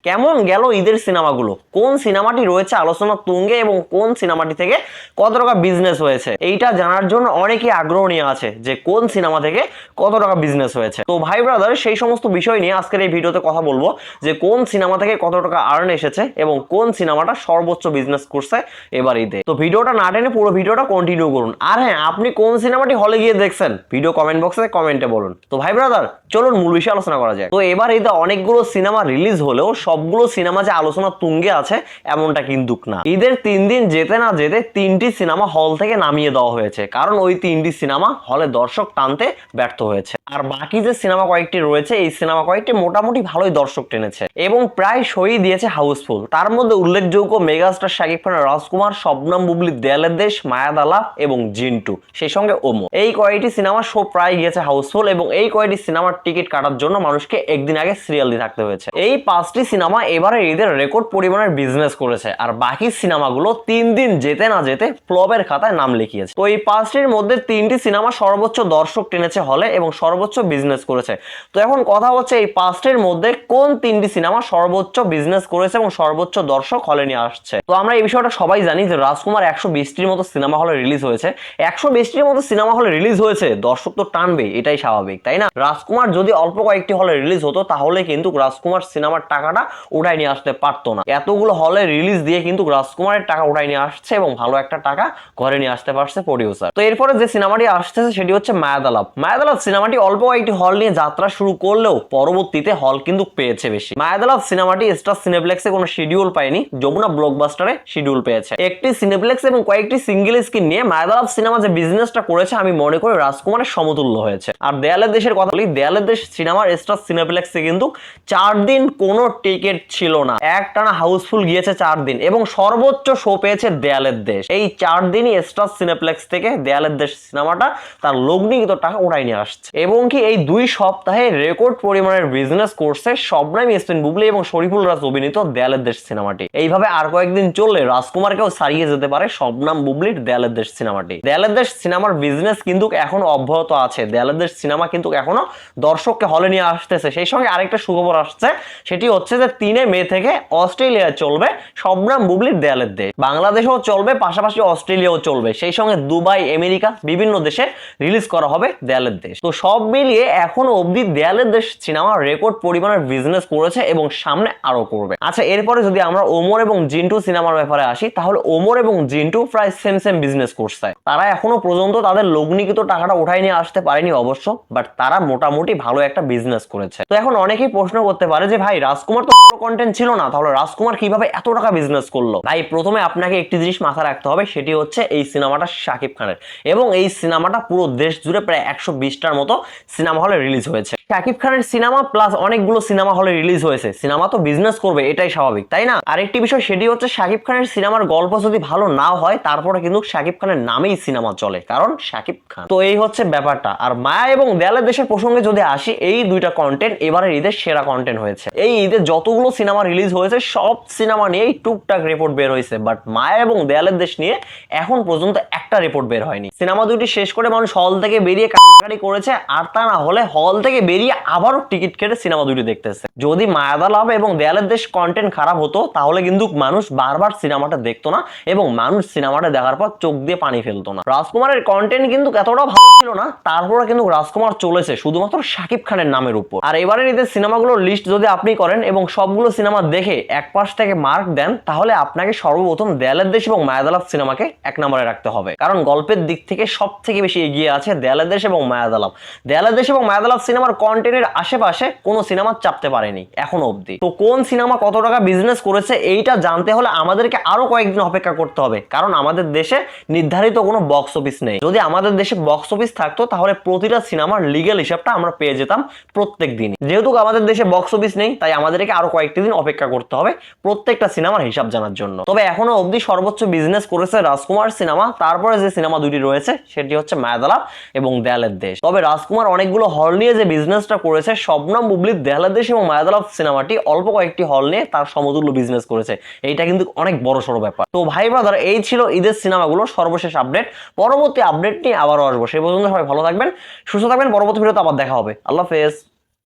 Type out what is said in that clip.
কেমন গেল ঈদের সিনেমাগুলো, কোন সিনেমাটি রয়েছে আলোচনার তুঙ্গে এবং কোন সিনেমাটি থেকে কত টাকা বিজনেস হয়েছে এইটা জানার জন্য অনেকেই আগ্রহ নিয়ে আছে যে কোন সিনেমা থেকে কত টাকা বিজনেস হয়েছে। তো ভাই ব্রাদার, সেই সমস্ত বিষয় নিয়ে আজকের এই ভিডিওতে কথা বলবো যে কোন সিনেমা থেকে কত টাকা আর্ন এসেছে এবং কোন সিনেমাটা সর্বোচ্চ বিজনেস করছে এবার ঈদে। তো ভিডিওটা না টেনে পুরো ভিডিওটা কন্টিনিউ করুন। আর হ্যাঁ, আপনি কোন সিনেমাটি হলে গিয়ে দেখছেন ভিডিও কমেন্ট বক্সে কমেন্টে বলুন। তো ভাই ব্রাদার, চলুন মূল বিষয়ে আলোচনা করা যায়। তো এবার ঈদে অনেকগুলো সিনেমা রিলিজ হলেও সবগুলো সিনেমা যে আলোচনা তুঙ্গে আছে এমনটা কিন্তু না। ঈদের 3 দিন যেতে না যেতে 3টি সিনেমা হল থেকে নামিয়ে দেওয়া হয়েছে, কারণ ওই 3টি সিনেমা হলে দর্শক টানতে ব্যর্থ হয়েছে। আর বাকি যে সিনেমা কয়েকটি রয়েছে এই সিনেমা কয়েকটি মোটামুটি ভালোই দর্শক টেনেছে এবং প্রায় সই দিয়েছে হাউসফুল। তার মধ্যে উল্লেখযোগ্য মেগাস্টার শাকিব খান, রাজকুমার, শবনম বুবলি, দেয়ালের দেশ, মায়াদালা এবং জিন্টু, সেই সঙ্গে ওমো, এই কয়েকটি সিনেমা শো প্রায় গিয়েছে হাউসফুল এবং এই কয়েকটি সিনেমার টিকিট কাটার জন্য মানুষকে একদিন আগে সিরিয়াল দিয়ে থাকতে হয়েছে। এই 5টি সিনেমা এবারে ঈদের রেকর্ড পরিমাণের বিজনেস করেছে আর বাকি সিনেমাগুলো 3 দিন যেতে না যেতে ফ্লপের খাতায় নাম লিখিয়েছে। তো এই 5টির মধ্যে 3টি সিনেমা সর্বোচ্চ দর্শক টেনেছে হলে এবং সর্বোচ্চ বিজনেস করেছে। তো এখন কথা হচ্ছে এই 5টির মধ্যে কোন 3টি সিনেমা সর্বোচ্চ বিজনেস করেছে এবং সর্বোচ্চ দর্শক হলে নিয়ে আসছে। তো আমরা এই বিষয়টা সবাই জানি যে রাজকুমার 120টির মতো সিনেমা হলে রিলিজ হয়েছে। 120টির মতো সিনেমা হলে রিলিজ হয়েছে, দর্শক তো টানবে, এটাই স্বাভাবিক, তাই না? রাজকুমার যদি অল্প কয়েকটি হলে রিলিজ হতো তাহলে কিন্তু রাজকুমার সিনেমার টাকাটা উঠাই নিয়ে আসতে পারতো না। এতগুলো হলে রিলিজ দিয়ে কিন্তু রাজকুমারের টাকা উঠাই নিয়ে আসছে এবং ভালো একটা টাকা ঘরে নিয়ে আসতে পারছে প্রডিউসার। তো এরপরে যে সিনেমাটি আসতেছে সেটি হচ্ছে মায়াদালাপ। মায়াদালাপ সিনেমাটি অল্প কয়েকটি হল নিয়ে যাত্রা শুরু করলেও পরবর্তীতে হল কিন্তু পেয়েছে বেশি। মায়াদালাপ সিনেমাটি স্টার সিনেপ্লেক্সে কোনো শিডিউল পায়নি, যমুনা ব্লকবাস্টারে শিডিউল পেয়েছে। একটি সিনেপ্লেক্স এবং কয়েকটি সিঙ্গেল স্ক্রিন নিয়ে মায়াদালাপ সিনেমা যে বিজনেসটা করেছে আমি মনে করি রাজকুমারের সমতুল্য হয়েছে। আর দেয়ালের দেশের কথা বলি, দেয়ালের দেশ সিনেমার স্টার সিনেপ্লেক্সে কিন্তু 4 দিন কোনো টিকিট ছিল না, একটানা হাউসফুল গিয়েছে 4 দিন এবং সর্বোচ্চ শো পেয়েছে দেয়ালের দেশ। এই 4 দিনই স্টার সিনেপ্লেক্স থেকে দেয়ালের দেশ সিনেমাটা তার লগ্নিকৃত টাকা উঠাই নিয়ে আসছে এবং কি এই 2 সপ্তাহে রেকর্ড পরিমাণের বিজনেস করছে শবনম ইয়াসমিন বুবলি এবং শরীফুল রাজ অভিনীত দেয়ালের দেশ সিনেমাটি। এইভাবে আর কয়েকদিন চললে রাজকুমারকেও ছাড়িয়ে যেতে পারে শবনম বুবলির দেয়ালের দেশ সিনেমাটি। দেয়ালের দেশ সিনেমার বিজনেস কিন্তু এখনো অব্যাহত আছে, দেয়ালের দেশ সিনেমা কিন্তু এখনো দর্শককে হলে নিয়ে আসতেছে। সেই সঙ্গে আরেকটা সুখবর আসছে, সেটি হচ্ছে যে 3 মে থেকে অস্ট্রেলিয়ায় চলবে শবনম বুবলির দেয়ালের দেশ, বাংলাদেশেও চলবে, পাশাপাশি অস্ট্রেলিয়াও চলবে, সেই সঙ্গে দুবাই, আমেরিকা, বিভিন্ন দেশে রিলিজ করা হবে দেয়ালের দেশ। তো সব মিলিয়ে এখনো অবধি দেয়ালের দেশ সিনেমা রেকর্ড পরিমাণের বিজনেস করেছে এবং সামনে আরো করবে। আচ্ছা, এরপরে যদি আমরা ওমর এবং জিন্টু সিনেমার ব্যাপারে আসি, তাহলে ওমর এবং জিন্টু প্রায় সেম বিজনেস করছে। তারা এখনো পর্যন্ত তাদের লগ্নিকৃত টাকাটা উঠাই নিয়ে আসতে পারেনি অবশ্য, বাট তারা মোটামুটি ভালো একটা বিজনেস করেছে। তো এখন অনেকেই প্রশ্ন করতে পারে যে ভাই, রাজকুমার তো ভালো কন্টেন্ট ছিল না, তাহলে রাজকুমার কিভাবে এত টাকা বিজনেস করলো? ভাই, প্রথমে আপনাকে একটি জিনিস মাথায় রাখতে হবে, সেটি হচ্ছে এই সিনেমাটা শাকিব খানের এবং এই সিনেমাটা পুরো দেশ জুড়ে প্রায় 120টার মতো সিনেমা হলে রিলিজ হয়েছে। শাকিব খানের সিনেমা প্লাস অনেকগুলো সিনেমা হলে রিলিজ হয়েছে, সিনেমা তো বিজনেস করবে, এটাই স্বাভাবিক, তাই না? আরেকটি বিষয়, সেটি হচ্ছে শাকিব খানের সিনেমার গল্প যদি ভালো নাও হয় তারপরে কিন্তু শাকিব খানের নামেই সিনেমা চলে, কারণ শাকিব খান। তো এই হচ্ছে ব্যাপারটা। আর মায়া এবং দেয়ালের দেশের প্রসঙ্গে যদি আসি, এই 2টা কন্টেন্ট এবারের ঈদের সেরা কন্টেন্ট হয়েছে। এই ঈদে যতগুলো সিনেমা রিলিজ হয়েছে সব সিনেমা নিয়েই টুকটাক রিপোর্ট বের হয়েছে, বাট মায়া এবং দেয়ালের দেশ নিয়ে এখন পর্যন্ত একটা রিপোর্ট বের হয়নি। সিনেমা 2টি শেষ করে মানুষ হল থেকে বেরিয়ে কাটাকাটি করেছে, আর তা না হলে হল থেকে বেরিয়ে আবারও টিকিট কেটে সিনেমা 2টি দেখতেছে। যদি মায়াদালাপ এবং দেয়ালের দেশ কন্টেন্ট খারাপ হতো তাহলে কিন্তু মানুষ বারবার সিনেমাটা দেখতো না এবং মানুষ সিনেমাটা দেখার পর চোখ দিয়ে পানি ফেলতো না। রাজকুমারের কন্টেন্ট কিন্তু এতটাও ভালো ছিল না, তারপরে কিন্তু রাজকুমার চলেছে শুধুমাত্র শাকিব খানের নামের উপর। আর এবারের ঈদের সিনেমাগুলোর লিস্ট যদি আপনি করেন এবং সবগুলো সিনেমা দেখে এক পাশ থেকে মার্ক দেন, তাহলে আপনাকে সর্বপ্রথম দেয়ালের দেশ এবং মায়াদালাপ সিনেমাকে 1 নম্বরে রাখতে হবে, কারণ গল্পের দিক থেকে সব থেকে বেশি এগিয়ে আছে দেয়ালের দেশ এবং মায়াদালাপ। দেয়ালের দেশ এবং মায়াদালাপ সিনেমার কন্টেন্টের আশেপাশে কোনো সিনেমা চাপতে পারেনি এখনো অবধি। তো কোন সিনেমা কত টাকা বিজনেস করেছে এইটা জানতে হলে আমাদেরকে আরো কয়েকদিন অপেক্ষা করতে হবে, কারণ আমাদের দেশে নির্ধারিত কোনো বক্স অফিস নেই। যদি আমাদের দেশে বক্স অফিস থাকতো তাহলে প্রতিটা সিনেমার লিগ্যাল হিসাবটা আমরা পেয়ে যেতাম প্রত্যেক দিন। যেহেতু আমাদের দেশে বক্স অফিস নেই, তাই আমাদেরকে আরো কয়েকটি দিন অপেক্ষা করতে হবে প্রত্যেকটা সিনেমার হিসাব জানার জন্য। তবে এখনো অবধি সর্বোচ্চ বিজনেস করেছে রাজকুমার সিনেমা, তারপরে যে সিনেমা 2টি রয়েছে সেটি হচ্ছে মায়াদালাপ এবং দেয়ালের দেশ। তবে রাজকুমার অনেকগুলো হল নিয়ে যে বিজনেসটা করেছে, শবনম বুবলির দেয়ালের দেশ এবং মায়াদালাপ সিনেমাটি অল্প কয়েকটি হল নিয়ে তার সমতুল্য বিজনেস করেছে, এইটা কিন্তু অনেক বড় সড়ো ব্যাপার। তো ভাই ব্রাদার, এই ছিল ঈদের সিনেমাগুলো সর্বশেষ আপডেট। পরবর্তী আপডেট নিয়ে আবারও আসবো, সেই পর্যন্ত সবাই ভালো থাকবেন, সুস্থ থাকবেন। পরবর্তী ভিডিওতে আবার দেখা হবে। আল্লাহ হাফেজ।